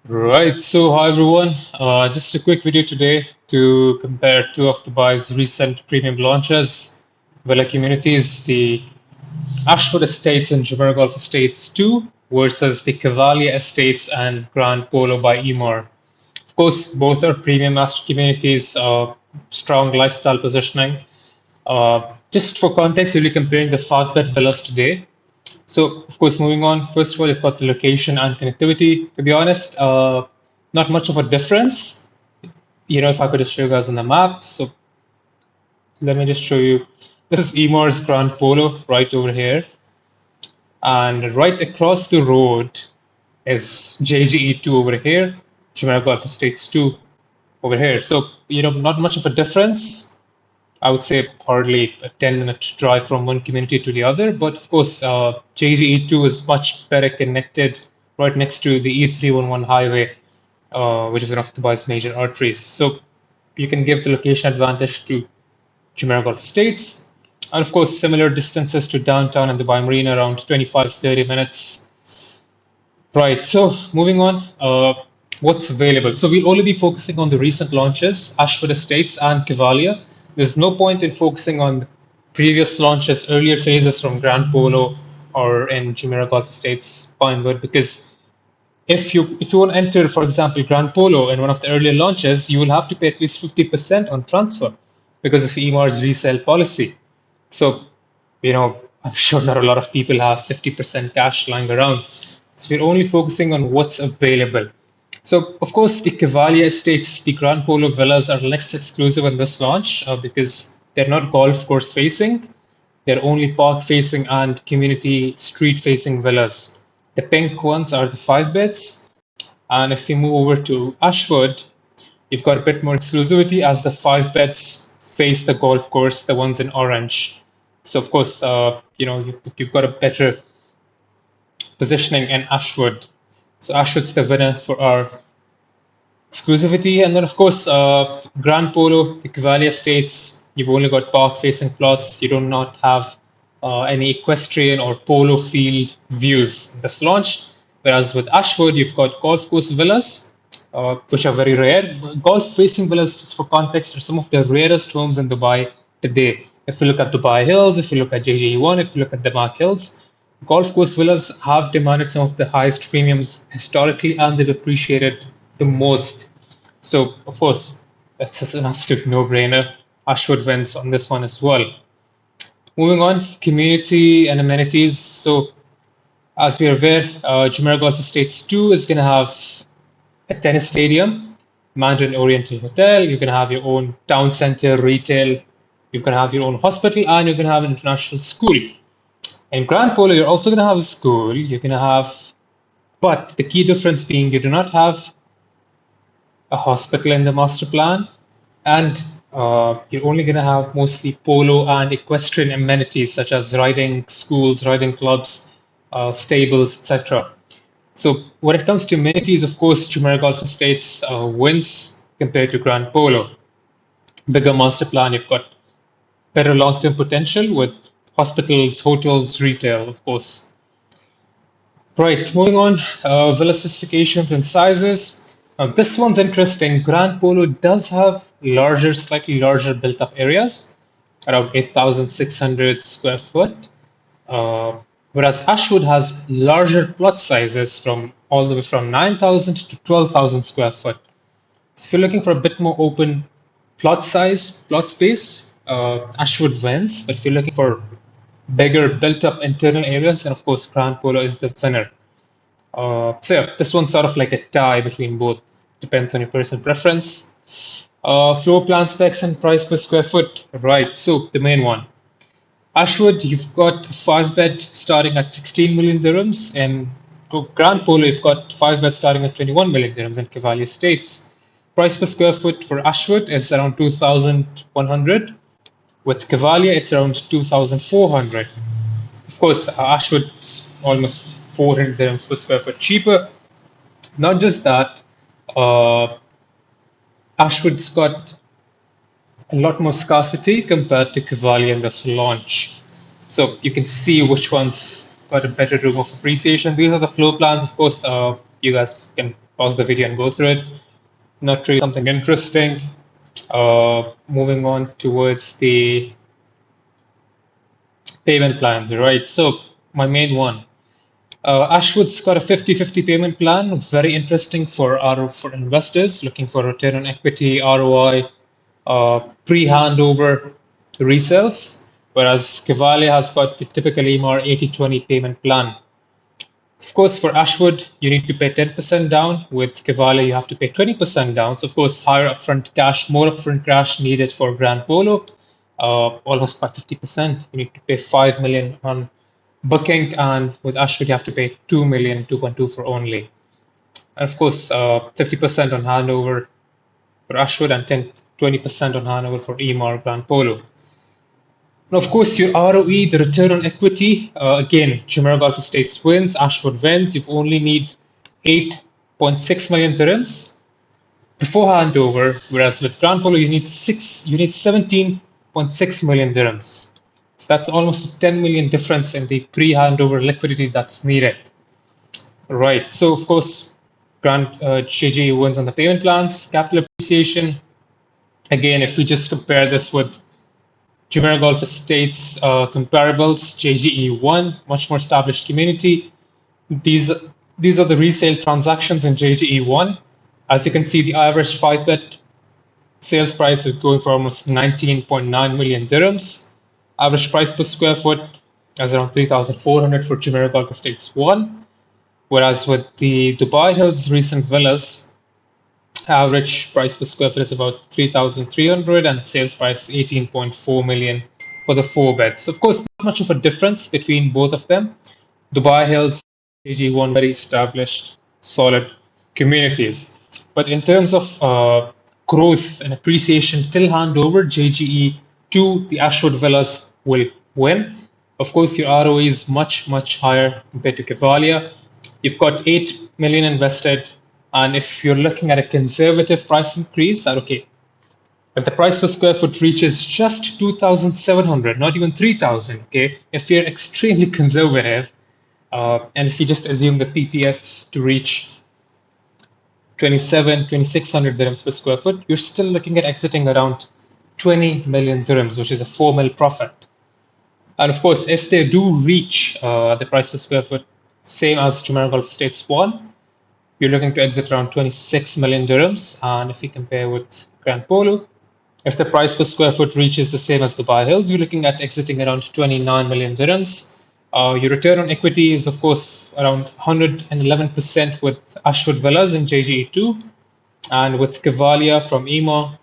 Right, so hi everyone. Just a quick video today to compare two of Dubai's recent premium launches, villa communities, the Ashwood Estates and Jumeirah Golf Estates 2 versus the Chevalia Estates and Grand Polo by Emaar. Of course, both are premium master communities, strong lifestyle positioning. Just for context, we'll be comparing the five-bed villas today. So, of course, moving on, first of all, you've got the location and connectivity. To be honest, not much of a difference. If I could just show you guys on the map. So, let me just show you. This is Emaar's Grand Polo right over here. And right across the road is JGE2 over here, Jumeirah Golf Estates 2 over here. So, not much of a difference. I would say hardly a 10-minute drive from one community to the other. But of course, JGE2 is much better connected right next to the E311 highway, which is one of Dubai's major arteries. So you can give the location advantage to Jumeirah Golf Estates. And of course, similar distances to downtown and Dubai Marina, around 25 to 30 minutes. Right, so moving on, what's available? So we'll only be focusing on the recent launches, Ashwood Estates and Chevalia. There's no point in focusing on previous launches, earlier phases from Grand Polo or in Jumeirah Golf Estates, Pinewood, because if you want to enter, for example, Grand Polo in one of the earlier launches, you will have to pay at least 50% on transfer because of Emar's resale policy. So, I'm sure not a lot of people have 50% cash lying around. So we're only focusing on what's available. So, of course, the Chevalia Estates, the Grand Polo villas are less exclusive in this launch because they're not golf course facing. They're only park facing and community street facing villas. The pink ones are the five beds. And if you move over to Ashwood, you've got a bit more exclusivity as the five beds face the golf course, the ones in orange. So, of course, you've got a better positioning in Ashwood. So Ashwood's the winner for our exclusivity. And then, of course, Grand Polo, the Chevalia Estates, you've only got park-facing plots. You do not have any equestrian or polo field views in this launch. Whereas with Ashwood, you've got golf course villas, which are very rare. Golf-facing villas, just for context, are some of the rarest homes in Dubai today. If you look at Dubai Hills, if you look at JJ1, if you look at the Mark Hills, golf course villas have demanded some of the highest premiums historically, and they've appreciated the most. So, of course, that's just an absolute no-brainer. Ashwood wins on this one as well. Moving on, community and amenities. So, as we are aware, Jumeirah Golf Estates 2 is going to have a tennis stadium, Mandarin Oriental Hotel. You're going to have your own town center, retail. You're going to have your own hospital, and you're going to have an international school. In Grand Polo, you're also going to have a school. You're going to have, but the key difference being you do not have a hospital in the master plan, and you're only going to have mostly polo and equestrian amenities such as riding schools, riding clubs, stables, etc. So when it comes to amenities, of course, Jumeirah Golf Estates wins compared to Grand Polo. Bigger master plan, you've got better long-term potential with hospitals, hotels, retail, of course. Right, moving on, villa specifications and sizes. This one's interesting. Grand Polo does have larger, slightly larger built-up areas, around 8,600 square foot, whereas Ashwood has larger plot sizes from all the way from 9,000 to 12,000 square foot. So if you're looking for a bit more open plot size, plot space, Ashwood wins. But if you're looking for bigger built-up internal areas, then of course Grand Polo is the winner. So yeah, this one's sort of like a tie between both. Depends on your personal preference. Floor plan specs and price per square foot. Right, so the main one. Ashwood, you've got a five bed starting at 16 million dirhams, and Grand Polo, you've got five beds starting at 21 million dirhams in Chevalia Estates. Price per square foot for Ashwood is around 2,100. With Chevalia, it's around 2,400. Of course, Ashwood's almost 400 dirhams per square foot cheaper. Not just that, Ashwood's got a lot more scarcity compared to Chevalia in this launch. So you can see which one's got a better room of appreciation. These are the floor plans. Of course, you guys can pause the video and go through it. Not really something interesting. Moving on towards the payment plans, right? So my main one. Ashwood's got a 50-50 payment plan, very interesting for investors looking for return on equity, ROI, pre-handover resales, whereas Chevalia has got the typical Emaar 80-20 payment plan. Of course, for Ashwood, you need to pay 10% down. With Chevalia, you have to pay 20% down. So, of course, higher upfront cash, more upfront cash needed for Grand Polo, almost by 50%. You need to pay 5 million on booking, and with Ashwood, you have to pay 2 million, 2.2 for only. And of course, 50% on handover for Ashwood and 20% on handover for Emaar Grand Polo. Now, of course, your ROE, the return on equity, again, Jumeirah Gulf Estates wins, Ashwood wins. You only need 8.6 million dirhams before handover, whereas with Grand Polo, you need 17.6 million dirhams. So that's almost a 10 million difference in the pre-handover liquidity that's needed. Right. So, of course, JG wins on the payment plans, capital appreciation. Again, if we just compare this with Jumeirah Gulf Estates comparables, JGE1, much more established community. These are the resale transactions in JGE1. As you can see, the average 5-bed sales price is going for almost 19.9 million dirhams. Average price per square foot is around 3,400 for Jumeirah Gulf Estates 1. Whereas with the Dubai Hills recent villas, average price per square foot is about 3,300 and sales price is 18.4 million for the 4 beds. Of course, not much of a difference between both of them. Dubai Hills, JG1, very established, solid communities. But in terms of growth and appreciation till handover, JGE2, the Ashwood villas will win. Of course, your ROE is much, much higher compared to Chevalia. You've got 8 million invested, and if you're looking at a conservative price increase, that okay. But the price per square foot reaches just 2,700, not even 3,000. Okay, if you're extremely conservative, and if you just assume the PPF to reach 2,600 dirhams per square foot, you're still looking at exiting around 20 million dirhams, which is a 4 mil profit. And of course, if they do reach the price per square foot, same as Jumeirah Gulf Estates 1, you're looking to exit around 26 million dirhams. And if we compare with Grand Polo, if the price per square foot reaches the same as Dubai Hills, you're looking at exiting around 29 million dirhams. Your return on equity is, of course, around 111% with Ashwood Villas in JGE2. And with Chevalia from Emaar,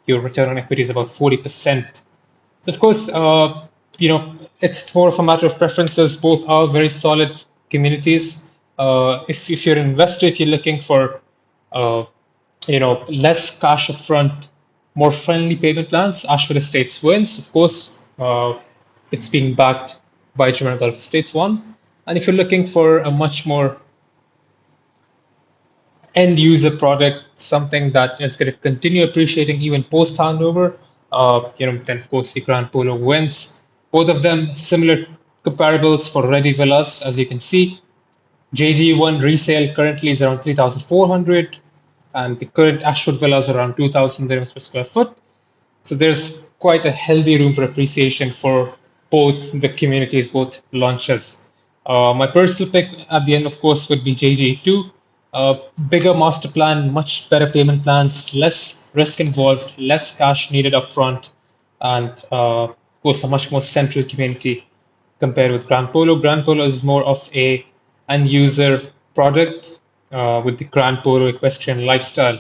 your return on equity is about 40%. So, of course, it's more of a matter of preferences. Both are very solid communities. If you're an investor, if you're looking for less cash upfront, more friendly payment plans, Ashwood Estates wins. Of course, it's being backed by Jumeirah Gulf Estates 1. And if you're looking for a much more end user product, something that is going to continue appreciating even post handover, then of course the Grand Polo wins. Both of them similar comparables for ready villas, as you can see. JG1 resale currently is around 3,400, and the current Ashwood villas are around 2,000 dirhams per square foot. So there's quite a healthy room for appreciation for both the communities, both launches. My personal pick at the end, of course, would be JG2. Bigger master plan, much better payment plans, less risk involved, less cash needed upfront, and of course a much more central community compared with Grand Polo. Grand Polo is more of a end user product with the Grand Polo equestrian lifestyle.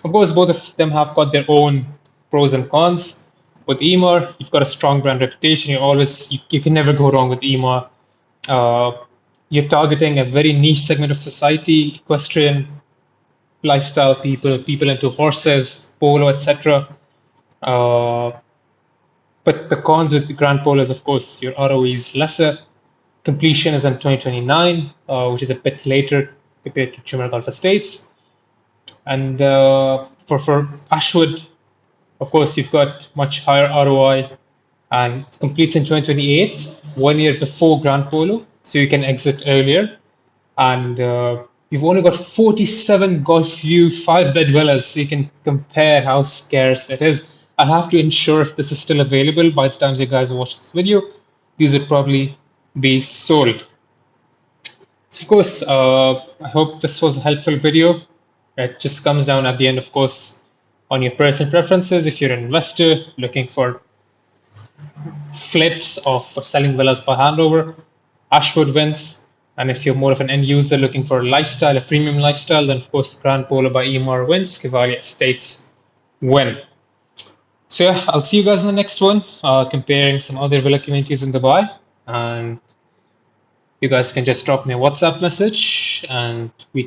Of course, both of them have got their own pros and cons. With Emaar, you've got a strong brand reputation. You can never go wrong with Emaar. You're targeting a very niche segment of society, equestrian lifestyle people into horses, polo, etc. But the cons with the Grand Polo is, of course, your ROE is lesser. Completion is in 2029, which is a bit later compared to Jumeirah Gulf Estates. And for Ashwood, of course, you've got much higher ROI, and it completes in 2028, 1 year before Grand Polo, so you can exit earlier. And You've only got 47 Golf View 5-bed villas, so you can compare how scarce it is. I'll have to ensure if this is still available by the time you guys watch this video. These would probably be sold. So of course, I hope this was a helpful video. It just comes down at the end, of course, on your personal preferences. If you're an investor looking for flips of selling villas by handover, Ashwood wins. And if you're more of an end user looking for a lifestyle, a premium lifestyle, then of course Grand Polo by Emaar wins, Chevalia Estates win. So yeah, I'll see you guys in the next one, comparing some other villa communities in Dubai. And you guys can just drop me a WhatsApp message and we